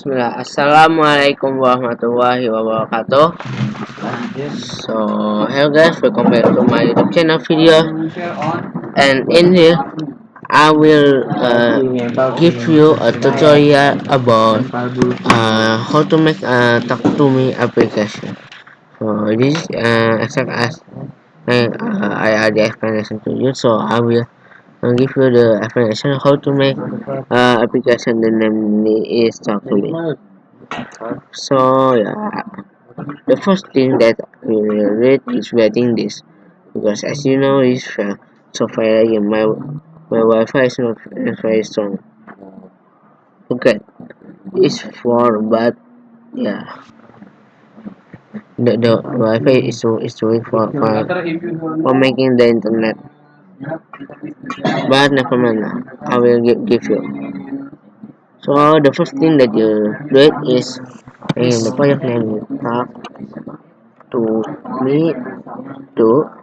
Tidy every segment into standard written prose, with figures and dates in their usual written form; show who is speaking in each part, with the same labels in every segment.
Speaker 1: Bismillah. Assalamualaikum warahmatullahi wabarakatuh. So, hello guys, welcome back to my YouTube channel video. And in here, I will give you a tutorial about how to make a Talktome application. So this exact as I already explanation to you. So I will give you the explanation how to make application. The name is Talktome. So yeah, the first thing that we will read is getting this, because as you know is software again, my Wi-Fi is not very strong. Okay, it's for, but yeah, the Wi-Fi is doing for making the internet, but never mind. I will give you. So the first thing that you do is in the project name you talk to me to.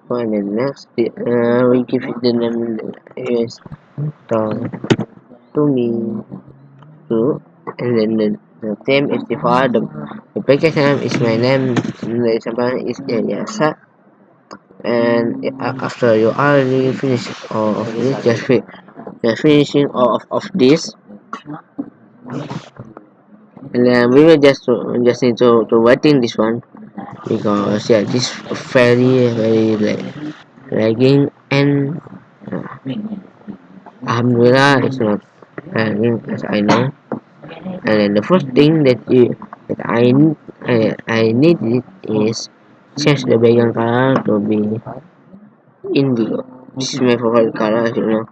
Speaker 1: And then next, we give it the name is talk to me to, and then the theme is default. The package name is my name. The example is Ilyasa. And after you already finish all of this, just finishing all of this, and then we will just need to waiting this one, because yeah, this very like lagging, and alhamdulillah it's not lagging as I know. And then the first thing that I need it is change the background color to be indigo. This is my favorite color, as you know.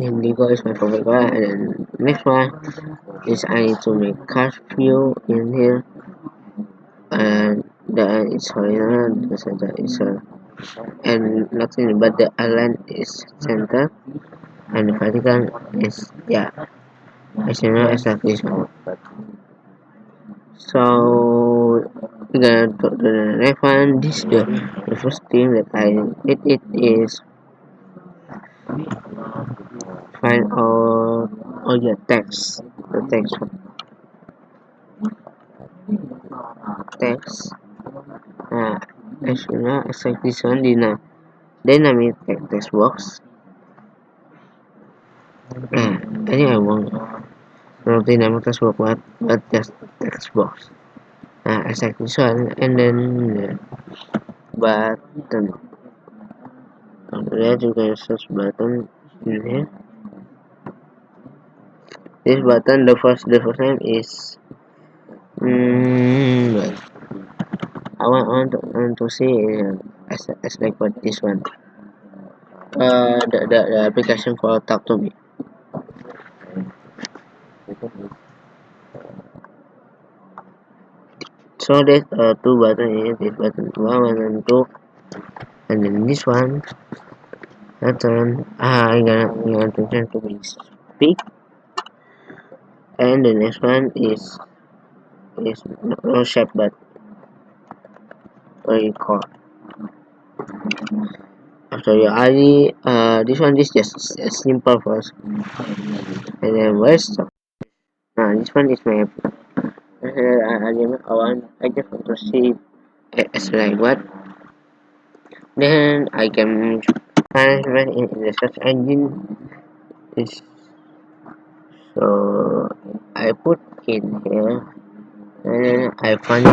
Speaker 1: Indigo is my favorite color. And then next one is I need to make card view in here, and then it's horizontal, the center is and nothing but the align is center, and the vertical is, yeah, as you know, as like this one. So we're gonna go to the next one. This the first thing that I did it is find all your text, the text. Uh, as you know, it's like this one, dynamic text box. I think I want not dynamic text box, but just text box. It's like this one, and then the button. There you can search button in here. This button, the first name is wait. I want to see as like what this one. The application for Talk to Me. So there's two button here. This button one and two, and then this one button. I'm gonna turn to be speak, and the next one is no shape but record. After you ID, this one is just a simple first, and then where's this one is my I just want to see as like what. Then I can find it in the search engine. Is so I put in here, and then I find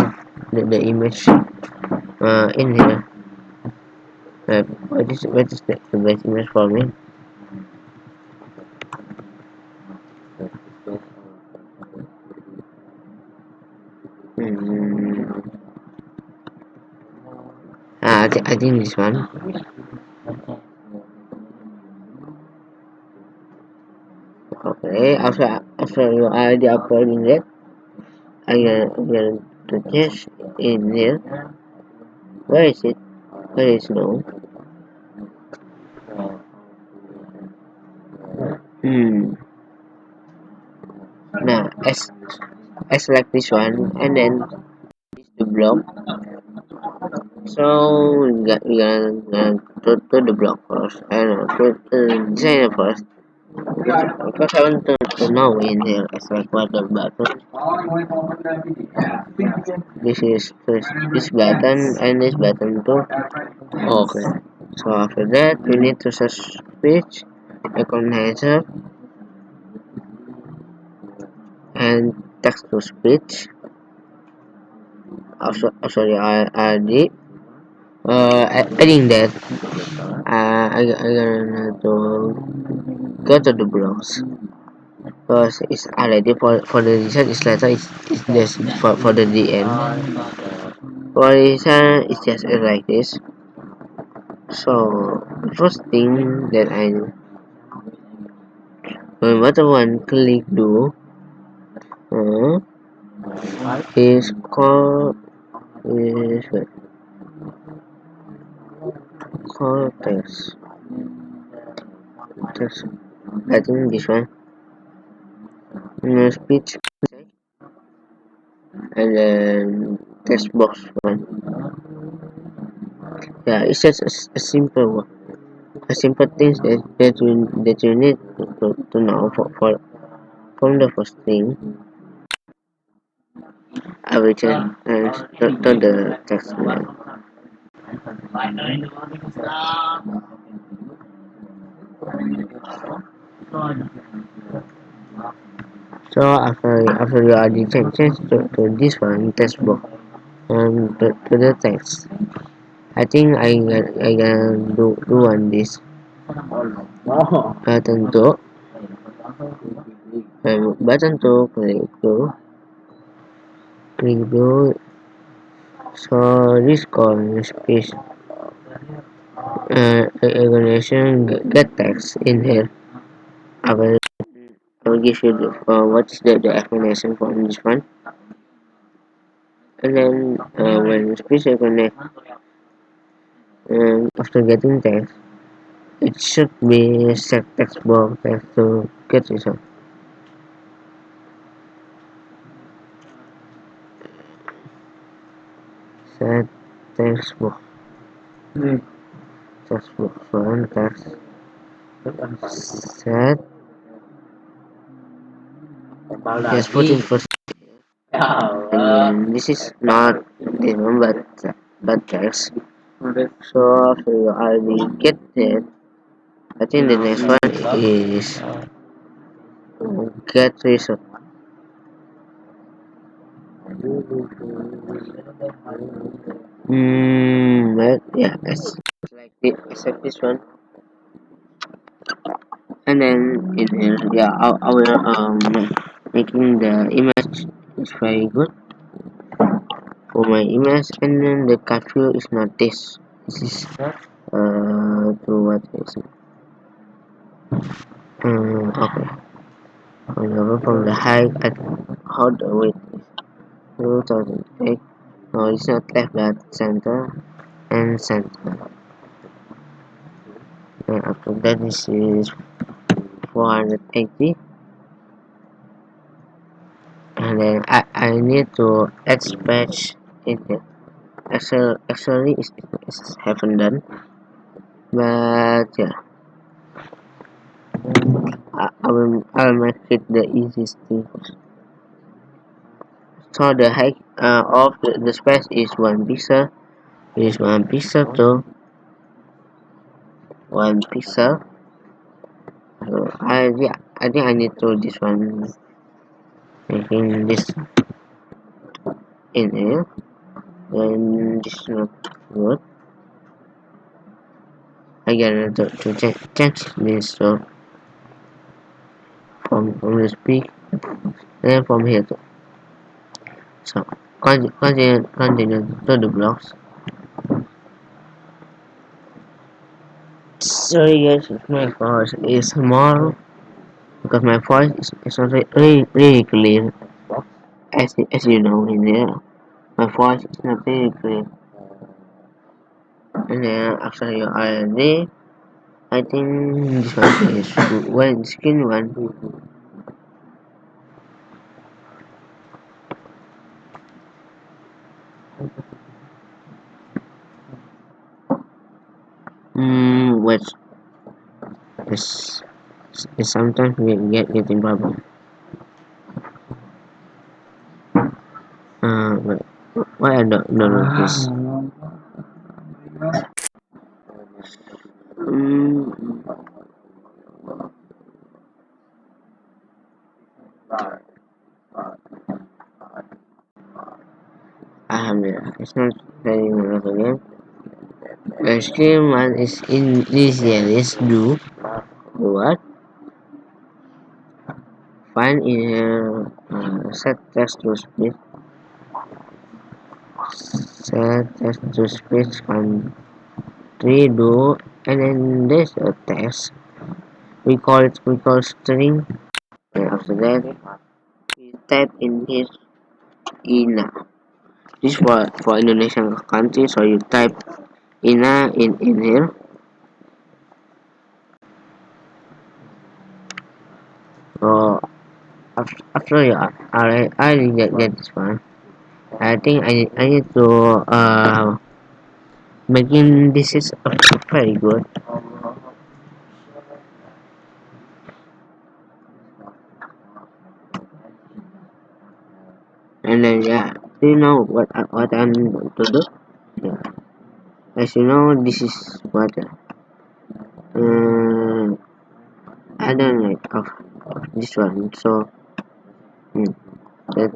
Speaker 1: the image in here. What is the best image for me? Hmm. I think this one. Okay. After you already uploading it, I'm gonna to test in here. Where is it? Where is no? Hmm. Now as like this one, and then the block. So we gonna to the block first, and to the designer first. because I want to know in here as like what the button. This is first this button and this button too. Okay. So after that we need to search speech, recognizer, and text to speech. Sorry, I did. I think that I gonna to go to the blocks because it's already for the reason is later it's just for the DM. For reason it's just like this. So the first thing that I do when what I want click do uh, is call is wait, call text. I think this one speech and then text box one. Yeah, it's just a simple one. A simple things that you need to know for from the first thing. I will change to the text now. So after you already change to this one text box and to the text. I think I can do one this button to button to click to so this call space organization get text in here. I will I will give you what's the explanation for this one, and then when speech connect after getting text, it should be set text box text to get result. Set text box text box one text set. Yes, put in first. And this is not this one, but text. So after you already get that, I think the next one is get result. But yeah, it's like this, except this one. And then in here, yeah, I will making the image is very good for my image, and then the curfew is not this. This is to what is it? Okay. However, from the height at how the width is 2008. No, it's not left that center and center. And after that, this is 480. And then I need to add patch in it. Actually, it's haven't done, but yeah, I'll make it the easiest thing first. So the height of the space is 1 pixel. Is 1 pixel to 1 pixel. So I think I need to this one making this in here. Then this is not good. Again to change this so from the speak then from here to so continue to the blocks. Sorry guys if my voice is small because my voice is not really clear as you know in there. My voice is not really clear. And then after you are there, I think this one is one skin one. Wait, yes. sometimes we get getting problem. But why I don't know this? Um, Alhamdulillah, it's not very much again. The stream one is in this year is do what? Find in here set text to speech, set text to speech country do, and then there's a text. We call string, and after that we type in here ina. This for Indonesian country, so you type ina in here. So after you I didn't get this one. I think I need to making this is very good. And then yeah, do you know what I'm going to do? Yeah. As you know, this is what I don't like of this one. So that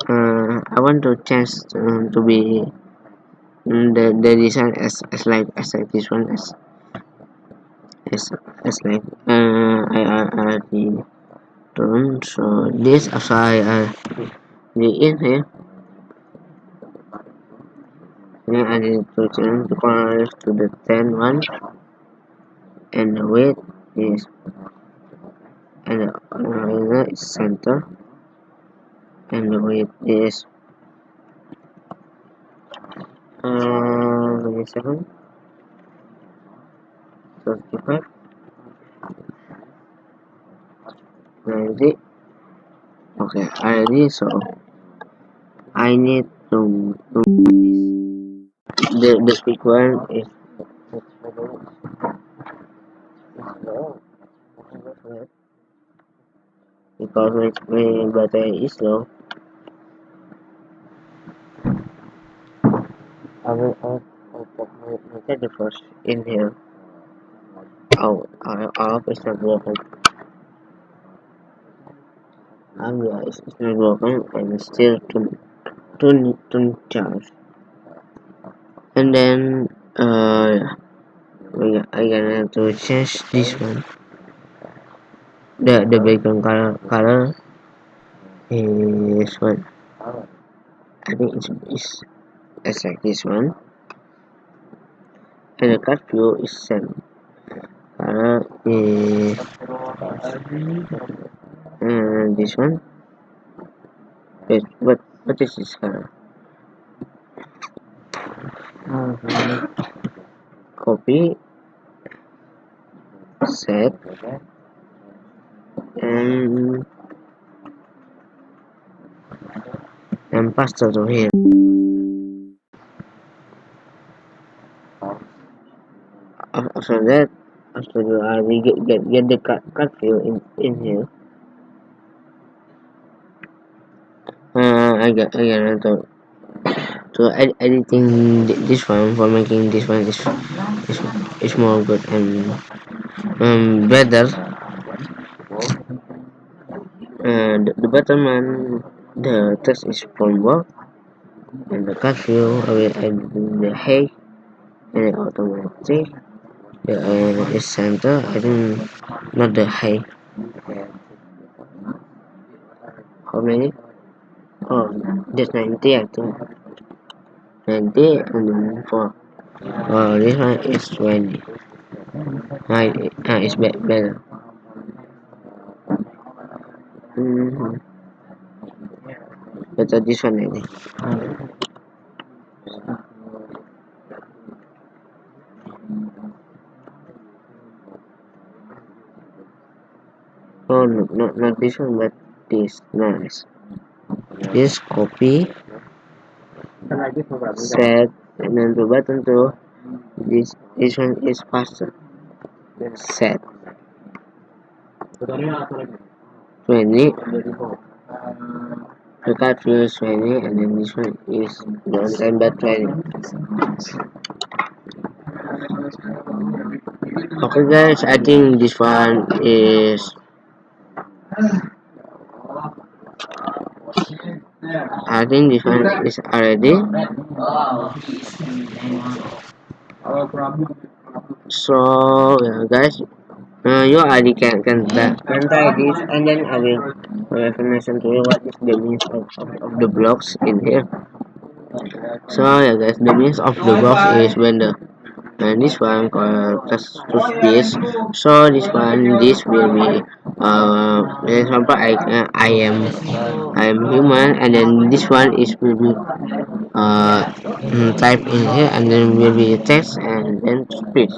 Speaker 1: I want to change to be the design as like this one as as like I the turn. So this after I the in here. Then I need to change the color to the 10 one, and the weight is and the eraser is center, and the weight is 27 35 90. Okay, already. So I need to the quick one is because my battery is low. I'll put my 31st in here. Oh, I hope it's not broken. Yeah, it's not broken and it's still to charge. And then I gonna have to change this one. The background color is what I think it's like this one, and the cut view is same. Color is this one. What is this color? Copy, set, and paste it to here. After that, after we get the cut view in here. I got to editing this one for making this one is more good and better. The bottom one, the text is from work, and the cut view I will add the hay and the automatic. The is center. I think not the hay. How many? Oh, just 90 I think. 90 and then 4. Oh, this one is 20. It's better. Mm-hmm. Better this one, I think. Oh, no, not this one, but this. Nice. This copy, set, and then the button to this one is faster. Set. 20. The card view is 20, and then this one is non-standard 20. Okay guys, I think this one is already. So yeah, guys, you already can try this, and then I will information to you what is the means of the blocks in here. So yeah guys, the means of the box is when the and this one called plus to space. So this will be for example I am human, and then this one is will be type in here, and then will be text and then speech,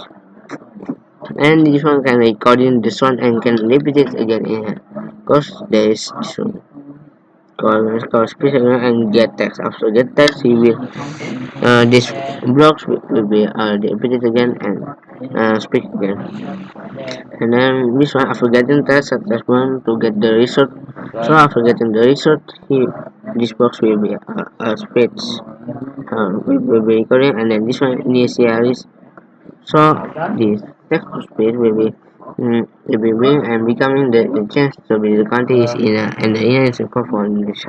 Speaker 1: and this one can record in this one and can repeat it again in here because there is this one call speech and get text. After get text you will this blocks will be repeated again and speak again. And then this one after getting test test one to get the result. So after getting the result, this box will be a speech will be recording, and then this one initialis. So this text to speech will be being and becoming the change to be the country is in and the inner is for English.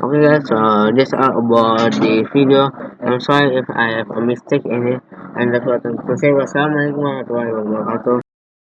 Speaker 1: Okay guys, so that's all about the video. I'm sorry if I have a mistake in it, and that's what I'm to say. Wassalamualaikum warahmatullahi wabarakatuh.